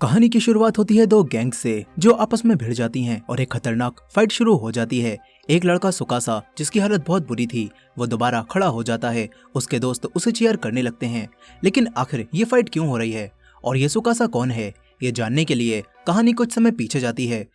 कहानी की शुरुआत होती है दो गैंग से जो आपस में भिड़ जाती हैं और एक खतरनाक फाइट शुरू हो जाती है। एक लड़का सुकासा जिसकी हालत बहुत बुरी थी वो दोबारा खड़ा हो जाता है। उसके दोस्त उसे चीयर करने लगते हैं। लेकिन आखिर ये फाइट क्यों हो रही है और ये सुकासा कौन है, ये जानने के लिए कहानी कुछ समय पीछे जाती है।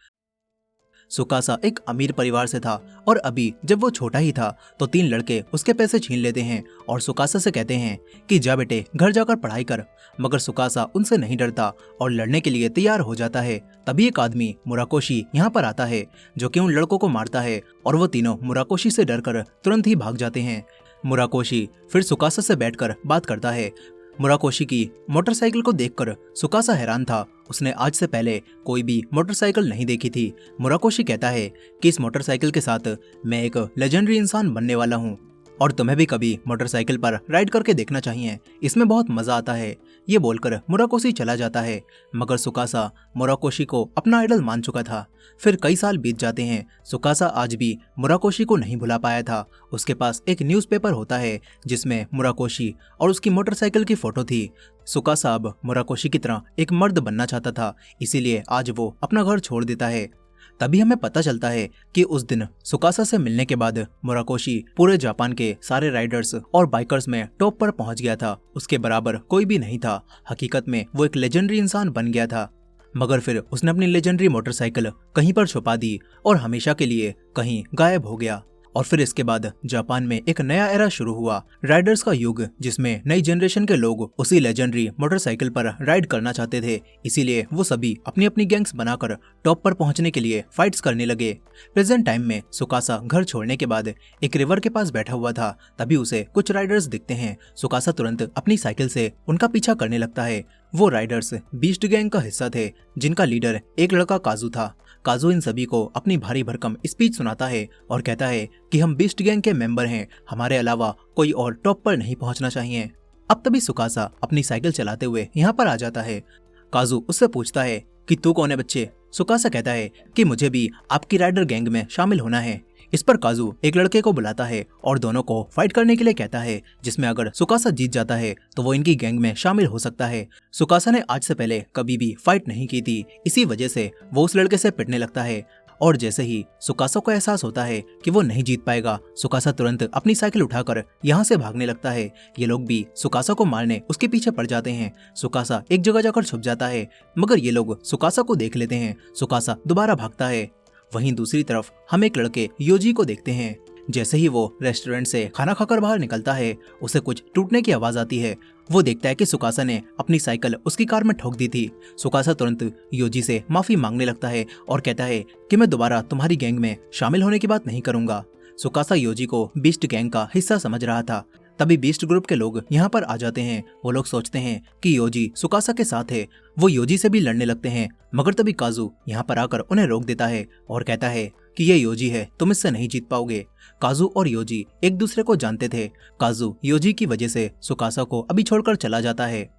सुकासा एक अमीर परिवार से था और अभी जब वो छोटा ही था तो तीन लड़के उसके पैसे छीन लेते हैं और सुकासा से कहते हैं कि जा बेटे घर जाकर पढ़ाई कर। मगर सुकासा उनसे नहीं डरता और लड़ने के लिए तैयार हो जाता है। तभी एक आदमी मुराकोशी यहाँ पर आता है जो कि उन लड़कों को मारता है और वो तीनों मुराकोशी से डरकर तुरंत ही भाग जाते हैं। मुराकोशी फिर सुकासा से बैठकर बात करता है। मुराकोशी की मोटरसाइकिल को देखकर सुकासा हैरान था। उसने आज से पहले कोई भी मोटरसाइकिल नहीं देखी थी। मुराकोशी कहता है कि इस मोटरसाइकिल के साथ मैं एक लेजेंडरी इंसान बनने वाला हूँ और तुम्हें भी कभी मोटरसाइकिल पर राइड करके देखना चाहिए, इसमें बहुत मजा आता है। ये बोलकर मुराकोशी चला जाता है। मगर सुकासा मुराकोशी को अपना आइडल मान चुका था। फिर कई साल बीत जाते हैं। सुकासा आज भी मुराकोशी को नहीं भुला पाया था। उसके पास एक न्यूज़पेपर होता है जिसमें मुराकोशी और उसकी मोटरसाइकिल की फोटो थी। सुकासा अब मुराकोशी की तरह एक मर्द बनना चाहता था, इसीलिए आज वो अपना घर छोड़ देता है। तभी हमें पता चलता है कि उस दिन सुकासा से मिलने के बाद मुराकोशी पूरे जापान के सारे राइडर्स और बाइकर्स में टॉप पर पहुंच गया था। उसके बराबर कोई भी नहीं था। हकीकत में वो एक लेजेंडरी इंसान बन गया था। मगर फिर उसने अपनी लेजेंडरी मोटरसाइकिल कहीं पर छुपा दी और हमेशा के लिए कहीं गायब हो गया। और फिर इसके बाद जापान में एक नया एरा शुरू हुआ, राइडर्स का युग, जिसमें नई जनरेशन के लोग उसी लेजेंडरी मोटरसाइकिल पर राइड करना चाहते थे। इसीलिए वो सभी अपनी अपनी गैंग्स बनाकर टॉप पर पहुंचने के लिए फाइट्स करने लगे। प्रेजेंट टाइम में सुकासा घर छोड़ने के बाद एक रिवर के पास बैठा हुआ था। तभी उसे कुछ राइडर्स दिखते हैं। सुकासा तुरंत अपनी साइकिल से उनका पीछा करने लगता है। वो राइडर्स बीस्ट गैंग का हिस्सा थे जिनका लीडर एक लड़का काजू था। काजू इन सभी को अपनी भारी भरकम स्पीच सुनाता है और कहता है कि हम बीस्ट गैंग के मेंबर हैं, हमारे अलावा कोई और टॉप पर नहीं पहुंचना चाहिए। अब तभी सुकासा अपनी साइकिल चलाते हुए यहाँ पर आ जाता है। काजू उससे पूछता है कि तू कौन है बच्चे। सुकासा कहता है कि मुझे भी आपकी राइडर गैंग में शामिल होना है। इस पर काजू एक लड़के को बुलाता है और दोनों को फाइट करने के लिए कहता है, जिसमें अगर सुकासा जीत जाता है तो वो इनकी गैंग में शामिल हो सकता है। सुकासा ने आज से पहले कभी भी फाइट नहीं की थी, इसी वजह से वो उस लड़के से पिटने लगता है। और जैसे ही सुकासा को एहसास होता है कि वो नहीं जीत पाएगा, सुकासा तुरंत अपनी साइकिल उठाकर यहाँ से भागने लगता है। ये लोग भी सुकासा को मारने उसके पीछे पड़ जाते हैं। सुकासा एक जगह जाकर छुप जाता है, मगर ये लोग सुकासा को देख लेते हैं। सुकासा दोबारा भागता है। वहीं दूसरी तरफ हम एक लड़के योजी को देखते हैं। जैसे ही वो रेस्टोरेंट से खाना खाकर बाहर निकलता है, उसे कुछ टूटने की आवाज आती है। वो देखता है कि सुकासा ने अपनी साइकिल उसकी कार में ठोक दी थी। सुकासा तुरंत योजी से माफी मांगने लगता है और कहता है कि मैं दोबारा तुम्हारी गैंग में शामिल होने की बात नहीं करूंगा। सुकासा योजी को बीस्ट गैंग का हिस्सा समझ रहा था। तभी बीस्ट ग्रुप के लोग यहाँ पर आ जाते हैं। वो लोग सोचते हैं कि योजी सुकासा के साथ है। वो योजी से भी लड़ने लगते हैं, मगर तभी काजू यहाँ पर आकर उन्हें रोक देता है और कहता है कि ये योजी है, तुम इससे नहीं जीत पाओगे। काजू और योजी एक दूसरे को जानते थे। काजू योजी की वजह से सुकासा को अभी छोड़कर चला जाता है।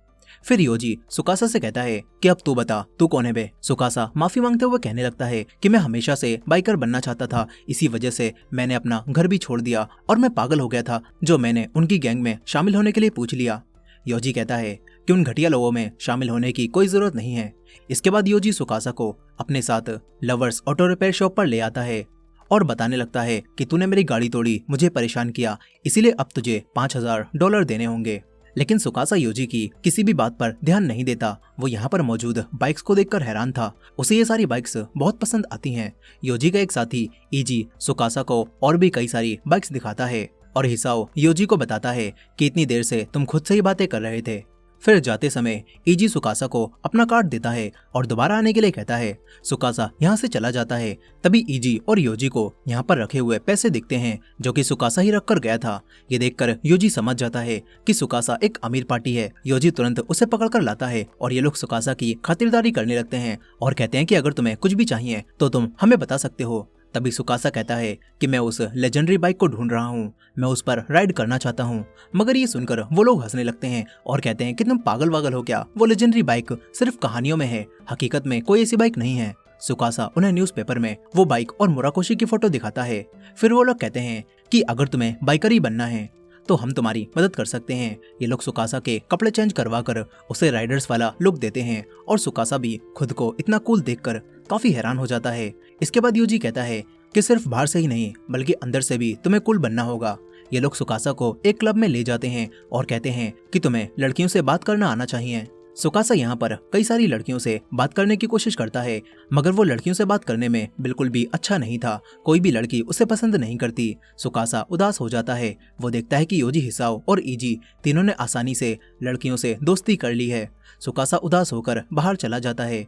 फिर योजी सुकासा से कहता है कि अब तू बता, तू कौन है बे। सुकासा माफी मांगते हुए कहने लगता है कि मैं हमेशा से बाइकर बनना चाहता था, इसी वजह से मैंने अपना घर भी छोड़ दिया और मैं पागल हो गया था जो मैंने उनकी गैंग में शामिल होने के लिए पूछ लिया। योजी कहता है कि उन घटिया लोगों में शामिल होने की कोई जरूरत नहीं है। इसके बाद योजी सुकासा को अपने साथ लवर्स ऑटो रिपेयर शॉप पर ले आता है और बताने लगता है कि तूने मेरी गाड़ी तोड़ी, मुझे परेशान किया, इसीलिए अब तुझे $5000 देने होंगे। लेकिन सुकासा योजी की किसी भी बात पर ध्यान नहीं देता। वो यहाँ पर मौजूद बाइक्स को देखकर हैरान था। उसे ये सारी बाइक्स बहुत पसंद आती हैं। योजी का एक साथी ईजी सुकासा को और भी कई सारी बाइक्स दिखाता है और हिसाओ योजी को बताता है कि इतनी देर से तुम खुद से ही बातें कर रहे थे। फिर जाते समय ईजी सुकासा को अपना कार्ड देता है और दोबारा आने के लिए कहता है। सुकासा यहाँ से चला जाता है। तभी ईजी और योजी को यहाँ पर रखे हुए पैसे दिखते हैं जो कि सुकासा ही रख कर गया था। ये देखकर योजी समझ जाता है कि सुकासा एक अमीर पार्टी है। योजी तुरंत उसे पकड़ कर लाता है और ये लोग सुकासा की खातिरदारी करने लगते हैं और कहते हैं कि अगर तुम्हें कुछ भी चाहिए तो तुम हमें बता सकते हो। तभी सुकासा कहता है कि मैं उस लेजेंडरी बाइक को ढूंढ रहा हूँ, मैं उस पर राइड करना चाहता हूँ। मगर ये सुनकर वो लोग हंसने लगते हैं और कहते हैं कि तुम पागल वागल हो क्या, वो लेजेंडरी बाइक सिर्फ कहानियों में है, हकीकत में कोई ऐसी बाइक नहीं है। सुकासा उन्हें न्यूज़पेपर में वो बाइक और मुराकोशी की फोटो दिखाता है। फिर वो लोग कहते हैं कि अगर तुम्हें बाइकर ही बनना है तो हम तुम्हारी मदद कर सकते हैं। ये लोग सुकासा के कपड़े चेंज करवा कर उसे राइडर्स वाला लुक देते हैं और सुकासा भी खुद को इतना कूल देखकर काफी हैरान हो जाता है। इसके बाद यूजी कहता है कि सिर्फ बाहर से ही नहीं बल्कि अंदर से भी तुम्हें कूल बनना होगा। ये लोग सुकासा को एक क्लब में ले जाते हैं और कहते हैं कि तुम्हें लड़कियों से बात करना आना चाहिए। सुकासा यहाँ पर कई सारी लड़कियों से बात करने की कोशिश करता है, मगर वो लड़कियों से बात करने में बिल्कुल भी अच्छा नहीं था। कोई भी लड़की उसे पसंद नहीं करती। सुकासा उदास हो जाता है। वो देखता है कि योजी, हिसाओ और इजी तीनों ने आसानी से लड़कियों से दोस्ती कर ली है। सुकासा उदास होकर बाहर चला जाता है।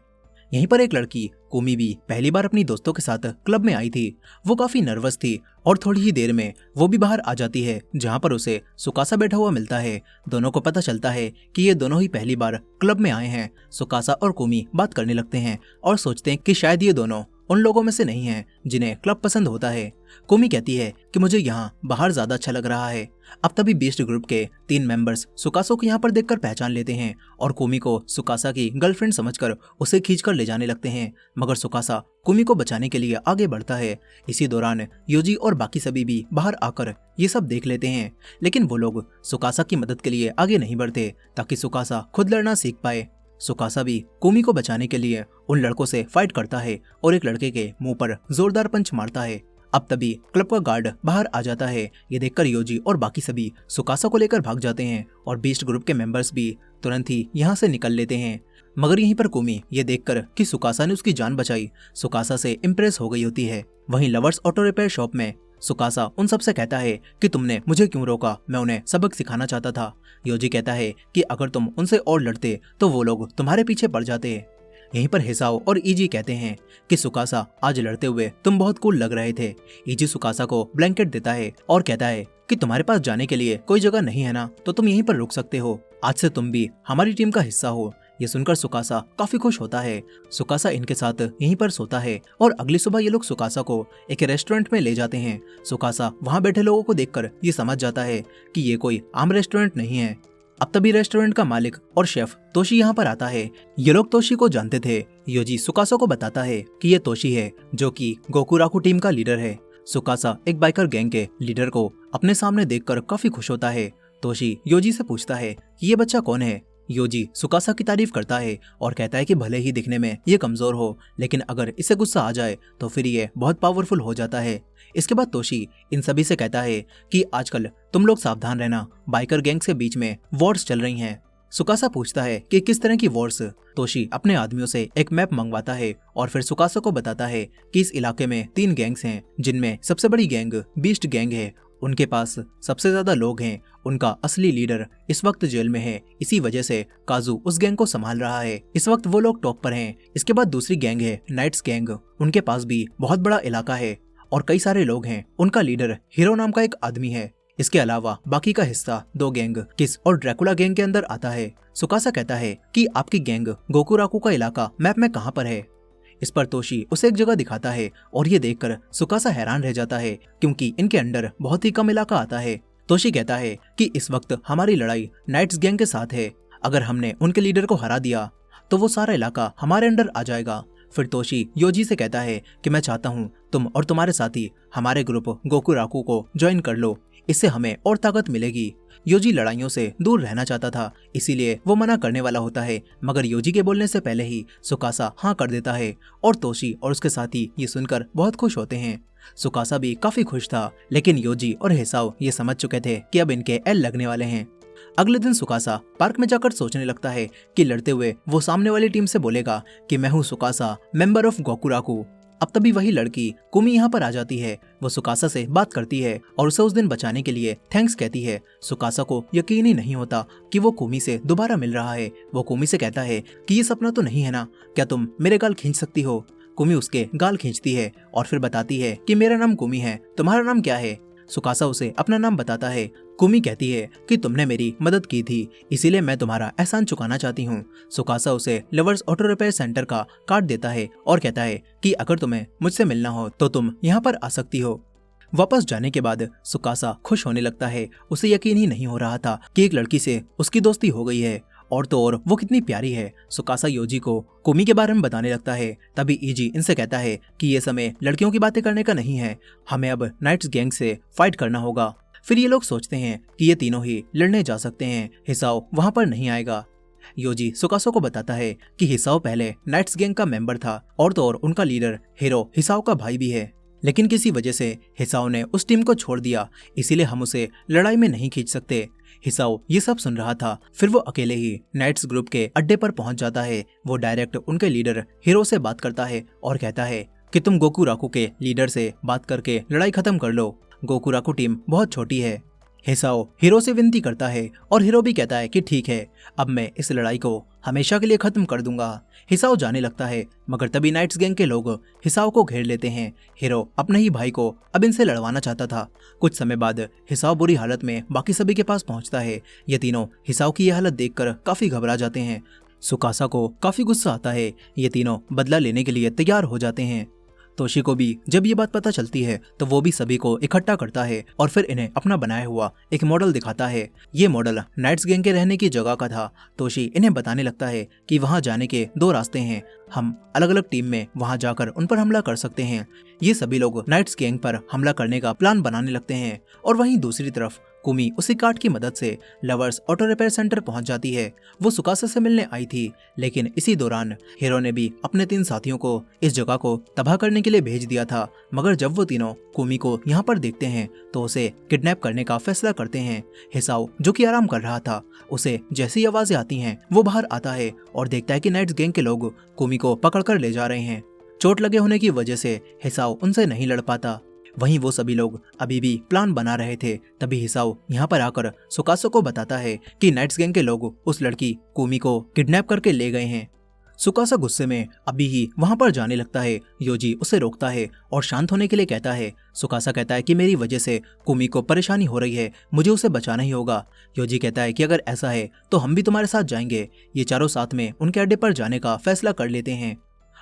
यहीं पर एक लड़की कुमी भी पहली बार अपनी दोस्तों के साथ क्लब में आई थी। वो काफी नर्वस थी और थोड़ी ही देर में वो भी बाहर आ जाती है, जहाँ पर उसे सुकासा बैठा हुआ मिलता है। दोनों को पता चलता है कि ये दोनों ही पहली बार क्लब में आए हैं। सुकासा और कुमी बात करने लगते हैं और सोचते हैं कि शायद ये दोनों उन लोगों में से नहीं हैं जिन्हें क्लब पसंद होता है। कुमी कहती है कि मुझे यहाँ बाहर ज्यादा अच्छा लग रहा है। अब तभी बीस्ट ग्रुप के 3 मेंबर्स सुकासा को यहाँ पर देखकर पहचान लेते हैं और कुमी को सुकासा की गर्लफ्रेंड समझकर उसे खींचकर ले जाने लगते हैं, मगर सुकासा कुमी को बचाने के लिए आगे बढ़ता है। इसी दौरान योजी और बाकी सभी भी बाहर आकर ये सब देख लेते हैं, लेकिन वो लोग सुकासा की मदद के लिए आगे नहीं बढ़ते ताकि सुकासा खुद लड़ना सीख पाए। सुकासा भी कुमी को बचाने के लिए उन लड़कों से फाइट करता है और एक लड़के के मुंह पर जोरदार पंच मारता है। अब तभी क्लब का गार्ड बाहर आ जाता है। ये देखकर योजी और बाकी सभी सुकासा को लेकर भाग जाते हैं और बीस्ट ग्रुप के मेंबर्स भी तुरंत ही यहाँ से निकल लेते हैं। मगर यहीं पर कुमी ये देखकर कि सुकासा ने उसकी जान बचाई, सुकासा से इम्प्रेस हो गई होती है। वहीं लवर्स ऑटो रिपेयर शॉप में सुकासा उन सबसे कहता है कि तुमने मुझे क्यों रोका, मैं उन्हें सबक सिखाना चाहता था। योजी कहता है कि अगर तुम उनसे और लड़ते तो वो लोग तुम्हारे पीछे पड़ जाते। यहीं पर हिसाओ और इजी कहते हैं कि सुकासा, आज लड़ते हुए तुम बहुत कूल लग रहे थे। इजी सुकासा को ब्लैंकेट देता है और कहता है कि तुम्हारे पास जाने के लिए कोई जगह नहीं है ना, तो तुम यहीं पर रुक सकते हो। आज से तुम भी हमारी टीम का हिस्सा हो। ये सुनकर सुकासा काफी खुश होता है। सुकासा इनके साथ यहीं पर सोता है और अगली सुबह ये लोग सुकासा को एक रेस्टोरेंट में ले जाते हैं। सुकासा वहाँ बैठे लोगों को देखकर ये समझ जाता है कि ये कोई आम रेस्टोरेंट नहीं है। अब तभी रेस्टोरेंट का मालिक और शेफ तोशी यहाँ पर आता है। ये लोग तोशी को जानते थे। योजी सुकासा को बताता है कि ये तोशी है जो कि गोकुराकू टीम का लीडर है। सुकासा एक बाइकर गैंग के लीडर को अपने सामने देखकर काफी खुश होता है। तोशी योजी से पूछता है कि ये बच्चा कौन है। योजी सुकासा की तारीफ करता है और कहता है कि भले ही दिखने में ये कमजोर हो, लेकिन अगर इसे गुस्सा आ जाए तो फिर ये बहुत पावरफुल हो जाता है। इसके बाद तोशी इन सभी से कहता है कि आजकल तुम लोग सावधान रहना, बाइकर गैंग्स के बीच में वॉर्स चल रही हैं। सुकासा पूछता है कि किस तरह की वॉर्स। तोशी अपने आदमियों से एक मैप मंगवाता है और फिर सुकासा को बताता है कि इस इलाके में 3 गैंग्स हैं, जिनमें सबसे बड़ी गैंग बीस्ट गैंग है। उनके पास सबसे ज्यादा लोग हैं। उनका असली लीडर इस वक्त जेल में है, इसी वजह से काजू उस गैंग को संभाल रहा है। इस वक्त वो लोग टॉप पर हैं। इसके बाद दूसरी गैंग है नाइट्स गैंग। उनके पास भी बहुत बड़ा इलाका है और कई सारे लोग हैं। उनका लीडर हीरो नाम का एक आदमी है। इसके अलावा बाकी का हिस्सा 2 गैंग किस और ड्रैकुला गैंग के अंदर आता है। सुकासा कहता है कि आपकी गैंग गोकुराकू का इलाका मैप में कहाँ पर है। इस पर तोशी उसे एक जगह दिखाता है और ये देखकर सुकासा हैरान रह जाता है, क्योंकि इनके अंडर बहुत ही कम इलाका आता है। तोशी कहता है कि इस वक्त हमारी लड़ाई नाइट्स गैंग के साथ है। अगर हमने उनके लीडर को हरा दिया तो वो सारा इलाका हमारे अंडर आ जाएगा। फिर तोशी योजी से कहता है कि मैं चाहता हूँ तुम और तुम्हारे साथी हमारे ग्रुप गोकुराकू को ज्वाइन कर लो, इससे हमें और ताकत मिलेगी। योजी लड़ाइयों से दूर रहना चाहता था, इसीलिए वो मना करने वाला होता है, मगर योजी के बोलने से पहले ही सुकासा हाँ कर देता है और तोशी और उसके साथी ये सुनकर बहुत खुश होते हैं। सुकासा भी काफी खुश था, लेकिन योजी और हिसाओ ये समझ चुके थे कि अब इनके एल लगने वाले हैं। अगले दिन सुकासा पार्क में जाकर सोचने लगता है कि लड़ते हुए वो सामने वाली टीम से बोलेगा कि मैं हूँ सुकासा, मेंबर ऑफ गोकुराकू। अब तभी वही लड़की कुमी यहाँ पर आ जाती है। वो सुकासा से बात करती है और उसे उस दिन बचाने के लिए थैंक्स कहती है। सुकासा को यकीन ही नहीं होता कि वो कुमी से दोबारा मिल रहा है। वो कुमी से कहता है कि ये सपना तो नहीं है ना, क्या तुम मेरे गाल खींच सकती हो। कुमी उसके गाल खींचती है और फिर बताती है कि मेरा नाम कुमी है, तुम्हारा नाम क्या है। सुकासा उसे अपना नाम बताता है। कुमी कहती है कि तुमने मेरी मदद की थी, इसीलिए मैं तुम्हारा एहसान चुकाना चाहती हूँ। सुकासा उसे लवर्स ऑटो रिपेयर सेंटर का कार्ड देता है और कहता है कि अगर तुम्हें मुझसे मिलना हो तो तुम यहाँ पर आ सकती हो। वापस जाने के बाद सुकासा खुश होने लगता है। उसे यकीन ही नहीं हो रहा था कि एक लड़की से उसकी दोस्ती हो गई है, और तो और वो कितनी प्यारी है। सुकासा योजी को कुमी के बारे में बताने लगता है। तभी इजी इनसे कहता है कि ये समय लड़कियों की बातें करने का नहीं है, हमें अब नाइट्स गैंग से फाइट करना होगा। फिर ये लोग सोचते हैं कि ये तीनों ही लड़ने जा सकते हैं, हिसाओ वहाँ पर नहीं आएगा। योजी सुकासो को बताता है कि हिसाओ पहले नाइट्स गैंग का मेंबर था और तो और उनका लीडर हिरो हिसाओ का भाई भी है, लेकिन किसी वजह से हिसाओ ने उस टीम को छोड़ दिया, इसीलिए हम उसे लड़ाई में नहीं खींच सकते। हिसाओ ये सब सुन रहा था। फिर वो अकेले ही नाइट्स ग्रुप के अड्डे पर पहुंच जाता है। वो डायरेक्ट उनके लीडर हिरो से बात करता है और कहता है कि तुम गोकुराकू के लीडर से बात करके लड़ाई खत्म कर लो। गोकुराकू टीम बहुत छोटी है। हिसाओ हिरो से विनती करता है और हिरो भी कहता है कि ठीक है, अब मैं इस लड़ाई को हमेशा के लिए खत्म कर दूंगा। हिसाओ जाने लगता है, मगर तभी नाइट्स गैंग के लोग हिसाओ को घेर लेते हैं। हिरो अपने ही भाई को अब इनसे लड़वाना चाहता था। कुछ समय बाद हिसाओ बुरी हालत में बाकी सभी के पास पहुंचता है। ये तीनों हिसाओ की यह हालत देखकर काफी घबरा जाते हैं। सुकासा को काफी गुस्सा आता है। ये तीनों बदला लेने के लिए तैयार हो जाते हैं। तोशी को भी जब ये बात पता चलती है तो वो भी सभी को इकट्ठा करता है और फिर इन्हें अपना बनाया हुआ एक मॉडल दिखाता है। ये मॉडल नाइट्स गैंग के रहने की जगह का था। तोशी इन्हें बताने लगता है कि वहां जाने के 2 रास्ते हैं, हम अलग अलग टीम में वहां जाकर उन पर हमला कर सकते हैं। ये सभी लोग नाइट्स गैंग पर हमला करने का प्लान बनाने लगते हैं और वहीं दूसरी तरफ कुमी उसी कार्ड की मदद से लवर्स ऑटो रिपेयर सेंटर पहुंच जाती है। वो सुकासा से मिलने आई थी, लेकिन इसी दौरान हिरो ने भी अपने 3 साथियों को इस जगह को तबाह करने के लिए भेज दिया था। मगर जब वो तीनों कुमी को यहाँ पर देखते हैं तो उसे किडनैप करने का फैसला करते हैं। हिसाओ जो कि आराम कर रहा था, उसे जैसी आवाजें आती हैं वो बाहर आता है और देखता है कि नाइट्स गैंग के लोग कुमी को पकड़कर ले जा रहे हैं। चोट लगे होने की वजह से हिसाओ उनसे नहीं लड़ पाता। वहीं वो सभी लोग अभी भी प्लान बना रहे थे। तभी हिसाओ यहाँ पर आकर सुकासो को बताता है कि नाइट्स गैंग के लोग उस लड़की कुमी को किडनैप करके ले गए हैं। सुकासा गुस्से में अभी ही वहां पर जाने लगता है। योजी उसे रोकता है और शांत होने के लिए कहता है। सुकासा कहता है कि मेरी वजह से कुमी को परेशानी हो रही है, मुझे उसे बचाना ही होगा। योजी कहता है कि अगर ऐसा है तो हम भी तुम्हारे साथ जाएंगे। ये चारों साथ में उनके अड्डे पर जाने का फैसला कर लेते हैं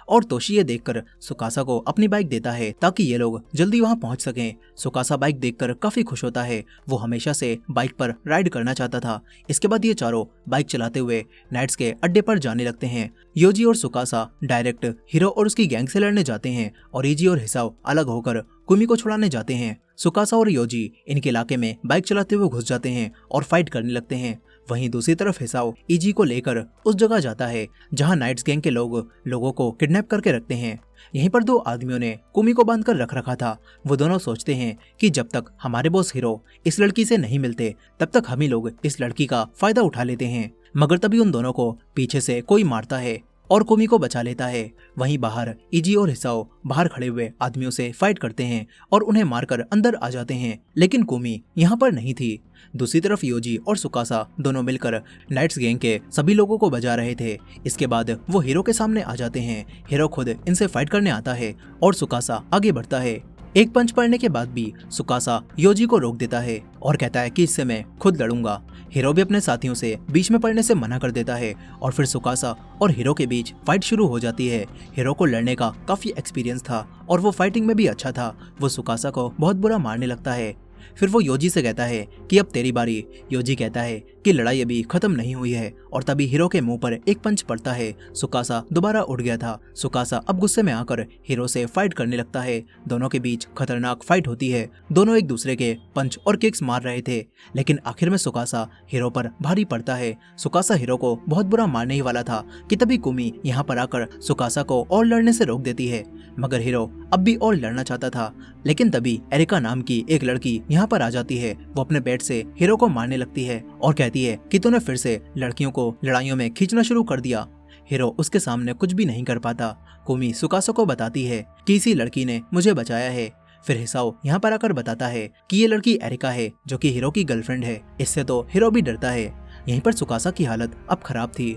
और तोशी ये देखकर सुकासा को अपनी बाइक देता है ताकि ये लोग जल्दी वहां पहुंच सकें। सुकासा बाइक देखकर काफी खुश होता है। वो हमेशा से बाइक पर राइड करना चाहता था। इसके बाद ये चारों बाइक चलाते हुए नाइट्स के अड्डे पर जाने लगते हैं। योजी और सुकासा डायरेक्ट हीरो और उसकी गैंग से लड़ने जाते हैं और ईजी और हिसाओ अलग होकर कुमी को छुड़ाने जाते हैं। सुकासा और योजी इनके इलाके में बाइक चलाते हुए घुस जाते हैं और फाइट करने लगते हैं। वहीं दूसरी तरफ हिसाओ ईजी को लेकर उस जगह जाता है जहां नाइट्स गैंग के लोगों को किडनैप करके रखते हैं। यहीं पर 2 आदमियों ने कुमी को बांधकर रख रखा था। वो दोनों सोचते हैं कि जब तक हमारे बॉस हीरो इस लड़की से नहीं मिलते तब तक हम ही लोग इस लड़की का फायदा उठा लेते हैं। मगर तभी उन दोनों को पीछे से कोई मारता है और कुमी को बचा लेता है। वहीं बाहर ईजी और हिसाओ बाहर खड़े हुए आदमियों से फाइट करते हैं और उन्हें मारकर अंदर आ जाते हैं, लेकिन कुमी यहाँ पर नहीं थी। दूसरी तरफ योजी और सुकासा दोनों मिलकर नाइट्स गैंग के सभी लोगों को बचा रहे थे। इसके बाद वो हीरो के सामने आ जाते हैं। हीरो खुद इनसे फाइट करने आता है और सुकासा आगे बढ़ता है। एक पंच पड़ने के बाद भी सुकासा योजी को रोक देता है और कहता है कि इससे मैं खुद लड़ूंगा। हीरो भी अपने साथियों से बीच में पड़ने से मना कर देता है और फिर सुकासा और हीरो के बीच फाइट शुरू हो जाती है। हीरो को लड़ने का काफी एक्सपीरियंस था और वो फाइटिंग में भी अच्छा था। वो सुकासा को बहुत बुरा मारने लगता है। फिर वो योजी से कहता है कि अब तेरी बारी। योजी कहता है कि लड़ाई अभी खत्म नहीं हुई है और तभी हीरो के मुंह पर एक पंच पड़ता है। सुकासा दोबारा उठ गया था। सुकासा अब गुस्से में आकर हीरो से फाइट करने लगता है। दोनों के बीच खतरनाक फाइट होती है। दोनों एक दूसरे के पंच और किक्स मार रहे थे, लेकिन आखिर में सुकासा हीरो पर भारी पड़ता है। सुकासा हीरो को बहुत बुरा मारने ही वाला था कि तभी कुमी यहाँ पर आकर सुकासा को और लड़ने से रोक देती है। मगर हीरो अब भी और लड़ना चाहता था, लेकिन तभी एरिका नाम की एक लड़की यहाँ पर आ जाती है। वो अपने बेड से हीरो को मारने लगती है और कहती है कि तूने फिर से लड़कियों को लड़ाइयों में खींचना शुरू कर दिया। हीरो उसके सामने कुछ भी नहीं कर पाता। कुमी सुकासा को बताती है कि इसी लड़की ने मुझे बचाया है। फिर हिसाओ यहाँ पर आकर बताता है कि ये लड़की एरिका है जो कि हीरो की गर्लफ्रेंड है। इससे तो हीरो भी डरता है। यहीं पर सुकासा की हालत अब खराब थी।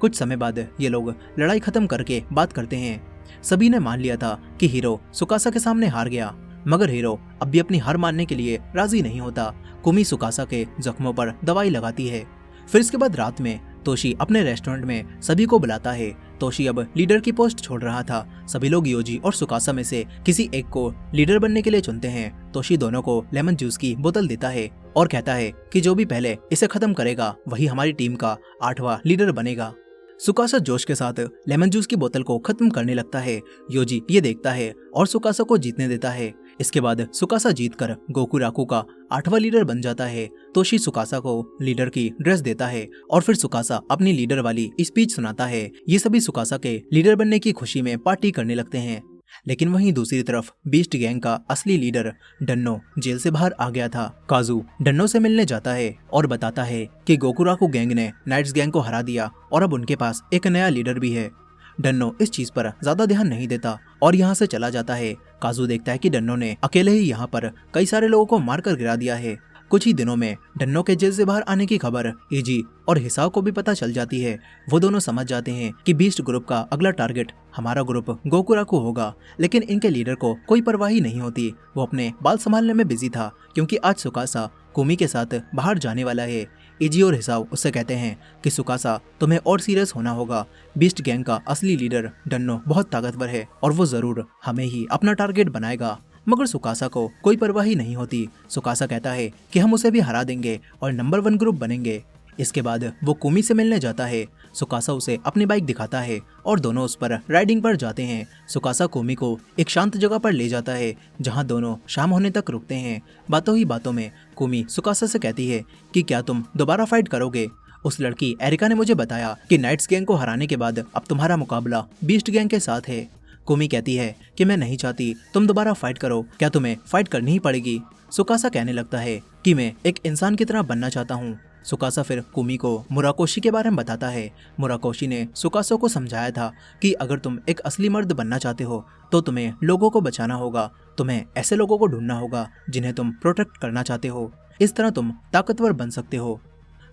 कुछ समय बाद ये लोग लड़ाई खत्म करके बात करते हैं। सभी ने मान लिया था कि हीरो सुकासा के सामने हार गया, मगर हीरो अब भी अपनी हार मानने के लिए राजी नहीं होता। कुमी सुकासा के जख्मों पर दवाई लगाती है। फिर इसके बाद रात में तोशी अपने रेस्टोरेंट में सभी को बुलाता है। तोशी अब लीडर की पोस्ट छोड़ रहा था। सभी लोग योजी और सुकासा में से किसी एक को लीडर बनने के लिए चुनते हैं। तोशी दोनों को लेमन जूस की बोतल देता है और कहता है कि जो भी पहले इसे खत्म करेगा वही हमारी टीम का 8वां लीडर बनेगा। सुकासा जोश के साथ लेमन जूस की बोतल को खत्म करने लगता है। योजी ये देखता है और सुकासा को जीतने देता है। इसके बाद सुकासा जीतकर गोकुराकू का 8वां लीडर बन जाता है। तोशी सुकासा को लीडर की ड्रेस देता है और फिर सुकासा अपनी लीडर वाली स्पीच सुनाता है। ये सभी सुकासा के लीडर बनने की खुशी में पार्टी करने लगते हैं। लेकिन वहीं दूसरी तरफ बीस्ट गैंग का असली लीडर डन्नो जेल से बाहर आ गया था। काजू डन्नो से मिलने जाता है और बताता है कि गोकुराकू गैंग ने नाइट्स गैंग को हरा दिया और अब उनके पास एक नया लीडर भी है। डन्नो इस चीज पर ज्यादा ध्यान नहीं देता और यहाँ से चला जाता है। काजू देखता है कि डन्नो ने अकेले ही यहाँ पर कई सारे लोगों को मारकर गिरा दिया है। कुछ ही दिनों में डन्नो के जेल से बाहर आने की खबर इजी और हिसाओ को भी पता चल जाती है। वो दोनों समझ जाते हैं कि बीस्ट ग्रुप का अगला टारगेट हमारा ग्रुप गोकुराकू होगा। लेकिन इनके लीडर को कोई परवाह ही नहीं होती। वो अपने बाल संभालने में बिजी था क्योंकि आज सुकासा कुमी के साथ बाहर जाने वाला है। इजी और हिसाओ उससे कहते हैं कि सुकासा तुम्हें और सीरियस होना होगा। बीस्ट गैंग का असली लीडर डन्नो बहुत ताकतवर है और वो जरूर हमें ही अपना टारगेट बनाएगा। मगर सुकासा को कोई परवाह ही नहीं होती। सुकासा कहता है कि हम उसे भी हरा देंगे और नंबर 1 ग्रुप बनेंगे। इसके बाद वो कुमी से मिलने जाता है। सुकासा उसे अपनी बाइक दिखाता है और दोनों उस पर राइडिंग पर जाते हैं। सुकासा कुमी को एक शांत जगह पर ले जाता है जहां दोनों शाम होने तक रुकते हैं। बातों ही बातों में कुमी सुकासा से कहती है कि क्या तुम दोबारा फाइट करोगे। उस लड़की एरिका ने मुझे बताया कि नाइट्स गैंग को हराने के बाद अब तुम्हारा मुकाबला बीस्ट गैंग के साथ है। कुमी कहती है कि मैं नहीं चाहती तुम दोबारा फाइट करो, क्या तुम्हें फाइट करनी ही पड़ेगी। सुकासा कहने लगता है कि मैं एक इंसान की तरह बनना चाहता हूँ। सुकासा फिर कुमी को मुराकोशी के बारे में बताता है। मुराकोशी ने सुकासा को समझाया था कि अगर तुम एक असली मर्द बनना चाहते हो तो तुम्हें लोगों को बचाना होगा। तुम्हें ऐसे लोगों को ढूंढना होगा जिन्हें तुम प्रोटेक्ट करना चाहते हो। इस तरह तुम ताकतवर बन सकते हो।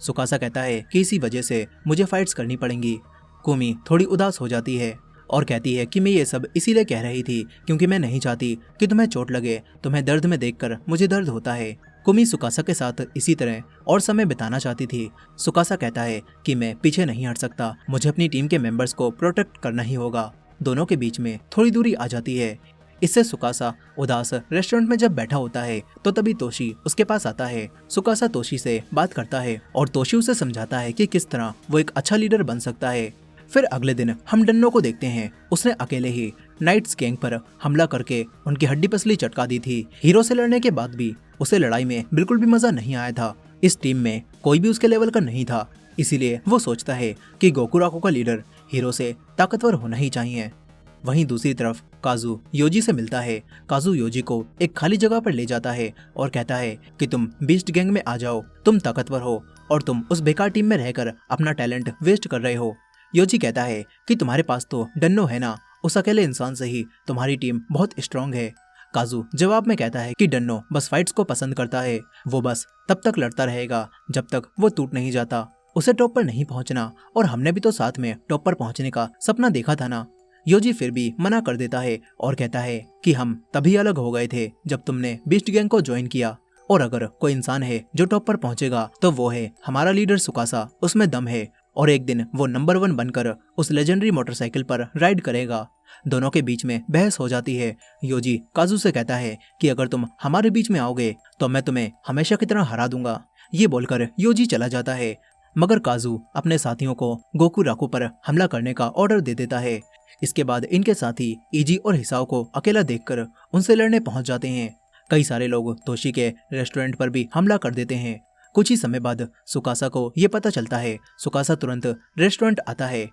सुकासा कहता है कि इसी वजह से मुझे फाइट्स करनी पड़ेंगी। कुमी थोड़ी उदास हो जाती है और कहती है कि मैं ये सब इसीलिए कह रही थी क्योंकि मैं नहीं चाहती कि तुम्हें चोट लगे। तुम्हें दर्द में देखकर मुझे दर्द होता है। कुमी सुकासा के साथ इसी तरह और समय बिताना चाहती थी। सुकासा कहता है कि मैं पीछे नहीं हट सकता, मुझे अपनी टीम के मेंबर्स को प्रोटेक्ट करना ही होगा। दोनों के बीच में थोड़ी दूरी आ जाती है। इससे सुकासा उदास रेस्टोरेंट में जब बैठा होता है तो तभी तोशी उसके पास आता है। सुकासा तोशी से बात करता है और तोशी उसे समझाता है कि किस तरह वो एक अच्छा लीडर बन सकता है। फिर अगले दिन हम डन्नो को देखते हैं। उसने अकेले ही नाइट्स गैंग पर हमला करके उनकी हड्डी पसली चटका दी थी। हीरो से लड़ने के बाद भी उसे लड़ाई में बिल्कुल भी मजा नहीं आया था। इस टीम में कोई भी उसके लेवल का नहीं था, इसीलिए वो सोचता है कि गोकुराकू का लीडर हीरो से ताकतवर होना ही चाहिए। वहीं दूसरी तरफ काजू योजी से मिलता है। काजू योजी को एक खाली जगह पर ले जाता है और कहता है कि तुम बीस्ट गैंग में आ जाओ, तुम ताकतवर हो और तुम उस बेकार टीम में रहकर अपना टैलेंट वेस्ट कर रहे हो। योजी कहता है कि तुम्हारे पास तो डन्नो है ना, उस अकेले इंसान से ही तुम्हारी टीम बहुत स्ट्रांग है। काजू जवाब में कहता है कि डन्नो बस फाइट्स को पसंद करता है, वो बस तब तक लड़ता रहेगा जब तक वो टूट नहीं जाता। उसे टॉप पर नहीं पहुंचना, और हमने भी तो साथ में टॉप पर पहुंचने का सपना देखा था ना। योजी फिर भी मना कर देता है और कहता है कि हम तभी अलग हो गए थे जब तुमने बीस्ट गैंग को ज्वाइन किया, और अगर कोई इंसान है जो टॉप पर पहुंचेगा तो वो है हमारा लीडर सुकासा। उसमें दम है और एक दिन वो नंबर 1 बनकर उस लेजेंडरी मोटरसाइकिल पर राइड करेगा। दोनों के बीच में बहस हो जाती है। योजी काजू से कहता है कि अगर तुम हमारे बीच में आओगे तो मैं तुम्हें हमेशा की तरह हरा दूंगा। ये बोलकर योजी चला जाता है, मगर काजू अपने साथियों को गोकुराकू पर हमला करने का ऑर्डर दे देता है। इसके बाद इनके साथी इजी और हिसाओ को अकेला देखकर उनसे लड़ने पहुंच जाते हैं। कई सारे लोग तोशी के रेस्टोरेंट पर भी हमला कर देते हैं। कुछ ही समय बाद सुकासा को ये पता चलता है। सुकासा तुरंत रेस्टोरेंट आता है,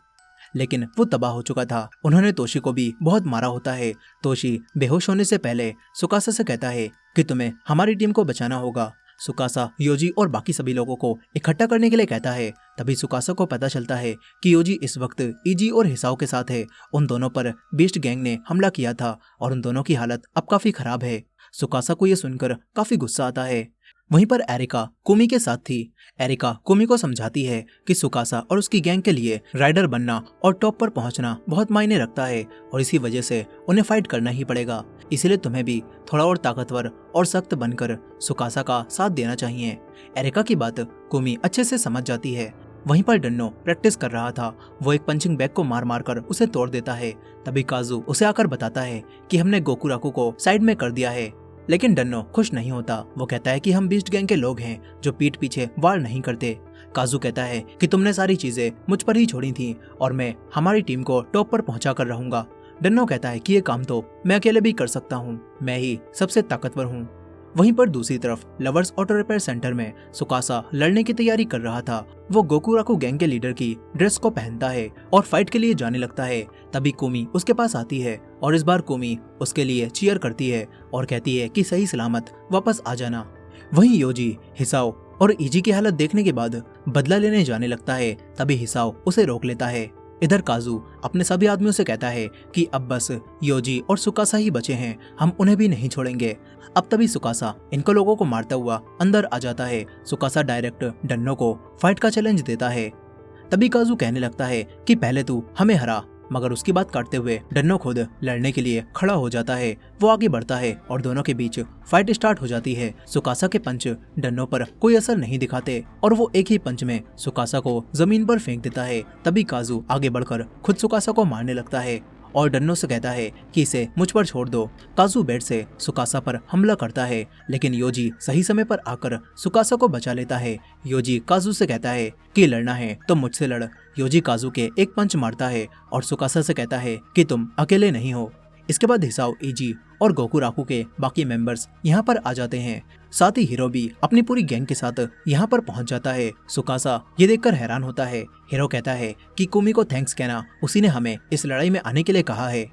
लेकिन वो तबाह हो चुका था। उन्होंने तोशी को भी बहुत मारा होता है। तोशी बेहोश होने से पहले सुकासा से कहता है कि तुम्हें हमारी टीम को बचाना होगा। सुकासा योजी और बाकी सभी लोगों को इकट्ठा करने के लिए कहता है। तभी सुकासा को पता चलता है कि योजी इस वक्त इजी और हिसाओ के साथ है। उन दोनों पर बीस्ट गैंग ने हमला किया था और उन दोनों की हालत अब काफी खराब है। सुकासा को ये सुनकर काफी गुस्सा आता है। वहीं पर एरिका कुमी के साथ थी। एरिका कुमी को समझाती है कि सुकासा और उसकी गैंग के लिए राइडर बनना और टॉप पर पहुंचना बहुत मायने रखता है और इसी वजह से उन्हें फाइट करना ही पड़ेगा। इसीलिए तुम्हें भी थोड़ा और ताकतवर और सख्त बनकर सुकासा का साथ देना चाहिए। एरिका की बात कुमी अच्छे से समझ जाती है। वहीं पर डन्नो प्रैक्टिस कर रहा था। वो एक पंचिंग बैग को मार मार कर उसे तोड़ देता है। तभी काजू उसे आकर बताता है कि हमने गोकुराकू को साइड में कर दिया है, लेकिन डन्नो खुश नहीं होता। वो कहता है कि हम बीस्ट गैंग के लोग हैं जो पीठ पीछे वार नहीं करते। काजू कहता है कि तुमने सारी चीजें मुझ पर ही छोड़ी थी और मैं हमारी टीम को टॉप पर पहुंचा कर रहूंगा। डन्नो कहता है कि ये काम तो मैं अकेले भी कर सकता हूँ, मैं ही सबसे ताकतवर हूँ। वहीं पर दूसरी तरफ लवर्स ऑटो रिपेयर सेंटर में सुकासा लड़ने की तैयारी कर रहा था। वो गोकुराकू गैंग के लीडर की ड्रेस को पहनता है और फाइट के लिए जाने लगता है। तभी कुमी उसके पास आती है और इस बार कुमी उसके लिए चीयर करती है और कहती है कि सही सलामत वापस आ जाना। वहीं योजी, हिसाओ और इजी की हालत देखने के बाद बदला लेने जाने लगता है। तभी हिसाओ उसे रोक लेता है। इधर काजू अपने सभी आदमियों से कहता है कि अब बस योजी और सुकासा ही बचे हैं, हम उन्हें भी नहीं छोड़ेंगे। अब तभी सुकासा इनको लोगों को मारता हुआ अंदर आ जाता है। सुकासा डायरेक्ट डन्नो को फाइट का चैलेंज देता है। तभी काजू कहने लगता है कि पहले तू हमें हरा, मगर उसकी बात काटते हुए डन्नो खुद लड़ने के लिए खड़ा हो जाता है। वो आगे बढ़ता है और दोनों के बीच फाइट स्टार्ट हो जाती है। सुकासा के पंच डन्नो पर कोई असर नहीं दिखाते और वो एक ही पंच में सुकासा को जमीन पर फेंक देता है। तभी काजू आगे बढ़कर खुद सुकासा को मारने लगता है और डन्नो से कहता है कि इसे मुझ पर छोड़ दो। काजू बेड से सुकासा पर हमला करता है, लेकिन योजी सही समय पर आकर सुकासा को बचा लेता है। योजी काजू से कहता है कि लड़ना है तो मुझसे लड़। योजी काजू के एक पंच मारता है और सुकासा से कहता है कि तुम अकेले नहीं हो। इसके बाद हिसाओ, इजी और गोकुराकू के बाकी मेंबर्स यहाँ पर आ जाते हैं। साथ ही हीरो भी अपनी पूरी गैंग के साथ यहाँ पर पहुँच जाता है। सुकासा ये देखकर हैरान होता है। हीरो कहता है कि कुमी को थैंक्स कहना, उसी ने हमें इस लड़ाई में आने के लिए कहा है।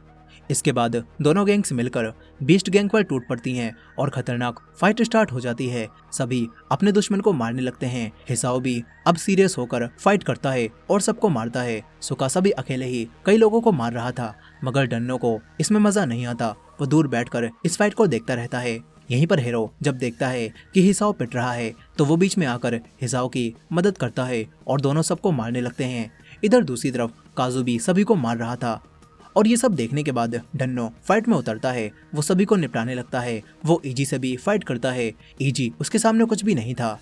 इसके बाद दोनों गैंग्स मिलकर बीस्ट गैंग पर टूट पड़ती हैं और खतरनाक फाइट स्टार्ट हो जाती है। सभी अपने दुश्मन को मारने लगते हैं। हिसाओ भी अब सीरियस होकर फाइट करता है और सबको मारता है। सुकासा भी अकेले ही कई लोगों को मार रहा था, मगर डन्नो को इसमें मजा नहीं आता। वो दूर बैठकर इस फाइट को देखता रहता है। यहीं पर हीरो जब देखता है कि हिसाओ पिट रहा है तो वो बीच में आकर हिसाओ की मदद करता है और दोनों सबको मारने लगते हैं। इधर दूसरी तरफ काजू भी सभी को मार रहा था और ये सब देखने के बाद डन्नो फाइट में उतरता है। वो सभी को निपटाने लगता है। वो इजी से भी फाइट करता है। इजी उसके सामने कुछ भी नहीं था।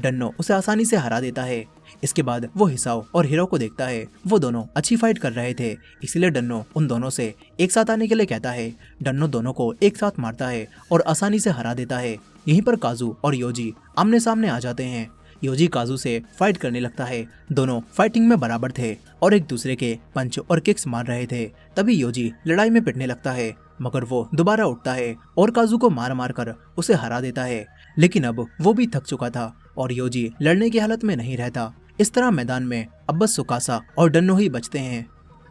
डन्नो उसे आसानी से हरा देता है। इसके बाद वो हिसाओ और हीरो को देखता है। वो दोनों अच्छी फाइट कर रहे थे, इसलिए डन्नो उन दोनों से एक साथ आने के लिए कहता है। डन्नो दोनों को एक साथ मारता है और आसानी से हरा देता है। यहीं पर काजू और योजी आमने सामने आ जाते हैं। योजी काजू से फाइट करने लगता है। दोनों फाइटिंग में बराबर थे और एक दूसरे के पंच और किक्स मार रहे थे। तभी योजी लड़ाई में पिटने लगता है, मगर वो दोबारा उठता है और काजू को मार मार कर उसे हरा देता है। लेकिन अब वो भी थक चुका था और योजी लड़ने की हालत में नहीं रहता। इस तरह मैदान में अब बस सुकासा और डन्नो ही बचते हैं।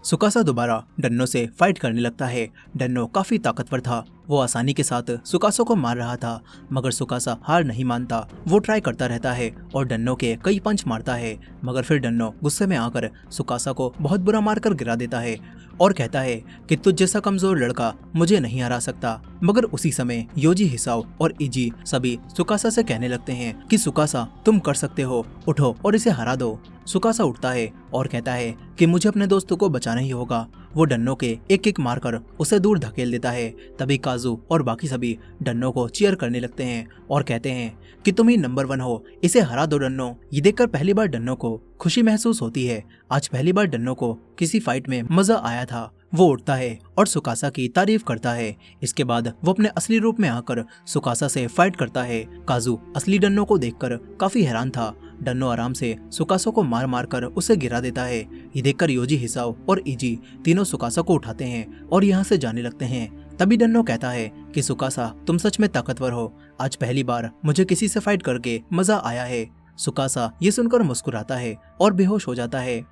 सुकासा दोबारा डन्नो से फाइट करने लगता है। डन्नो काफी ताकतवर था। वो आसानी के साथ सुकासा को मार रहा था, मगर सुकासा हार नहीं मानता। वो ट्राई करता रहता है और डन्नो के कई पंच मारता है, मगर फिर डन्नो गुस्से में आकर सुकासा को बहुत बुरा मारकर गिरा देता है और कहता है कि तुझ जैसा कमजोर लड़का मुझे नहीं हरा सकता। मगर उसी समय योजी, हिसाओ और इजी सभी सुकासा से कहने लगते हैं कि सुकासा तुम कर सकते हो, उठो और इसे हरा दो। सुकासा उठता है और कहता है कि मुझे अपने दोस्तों को बचाना ही होगा। वो डन्नो के एक किक मारकर उसे दूर धकेल देता है। तभी काजू और बाकी सभी डन्नो को चीयर करने लगते हैं और कहते हैं कि तुम ही नंबर 1 हो, इसे हरा दो डन्नो। ये देखकर पहली बार डन्नो को खुशी महसूस होती है। आज पहली बार डन्नो को किसी फाइट में मजा आया था। वो उठता है और सुकासा की तारीफ करता है। इसके बाद वो अपने असली रूप में आकर सुकासा से फाइट करता है। काजू असली डन्नो को देखकर काफी हैरान था। डन्नो आराम से सुकासा को मार मार कर उसे गिरा देता है। ये देखकर योजी, हिसाओ और इजी तीनों सुकासा को उठाते हैं और यहाँ से जाने लगते हैं। तभी डन्नो कहता है कि सुकासा तुम सच में ताकतवर हो, आज पहली बार मुझे किसी से फाइट करके मजा आया है। सुकासा ये सुनकर मुस्कुराता है और बेहोश हो जाता है।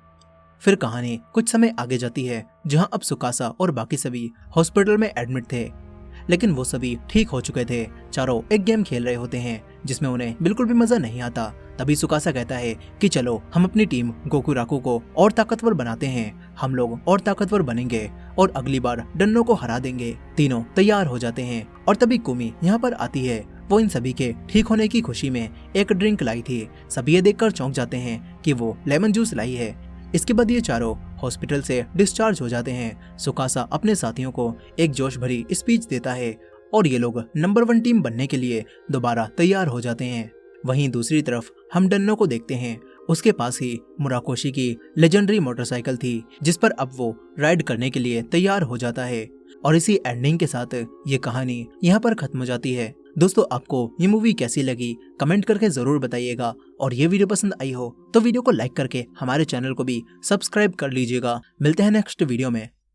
फिर कहानी कुछ समय आगे जाती है, जहाँ अब सुकासा और बाकी सभी हॉस्पिटल में एडमिट थे, लेकिन वो सभी ठीक हो चुके थे। चारों एक गेम खेल रहे होते हैं जिसमें उन्हें बिल्कुल भी मजा नहीं आता। तभी सुकासा कहता है कि चलो हम अपनी टीम गोकुराकू को और ताकतवर बनाते हैं, हम लोग और ताकतवर बनेंगे और अगली बार डन्नो को हरा देंगे। तीनों तैयार हो जाते हैं और तभी कुमी यहाँ पर आती है। वो इन सभी के ठीक होने की खुशी में एक ड्रिंक लाई थी। सभी ये देखकर चौंक जाते हैं कि वो लेमन जूस लाई है। इसके बाद ये चारों हॉस्पिटल से डिस्चार्ज हो जाते हैं। सुकासा अपने साथियों को एक जोश भरी स्पीच देता है और ये लोग नंबर 1 टीम बनने के लिए दोबारा तैयार हो जाते हैं। वहीं दूसरी तरफ हम डन्नो को देखते हैं। उसके पास ही मुराकोशी की लेजेंडरी मोटरसाइकिल थी, जिस पर अब वो राइड करने के लिए तैयार हो जाता है। और इसी एंडिंग के साथ ये कहानी यहाँ पर खत्म हो जाती है। दोस्तों, आपको ये मूवी कैसी लगी कमेंट करके जरूर बताइएगा, और ये वीडियो पसंद आई हो तो वीडियो को लाइक करके हमारे चैनल को भी सब्सक्राइब कर लीजिएगा। मिलते हैं नेक्स्ट वीडियो में।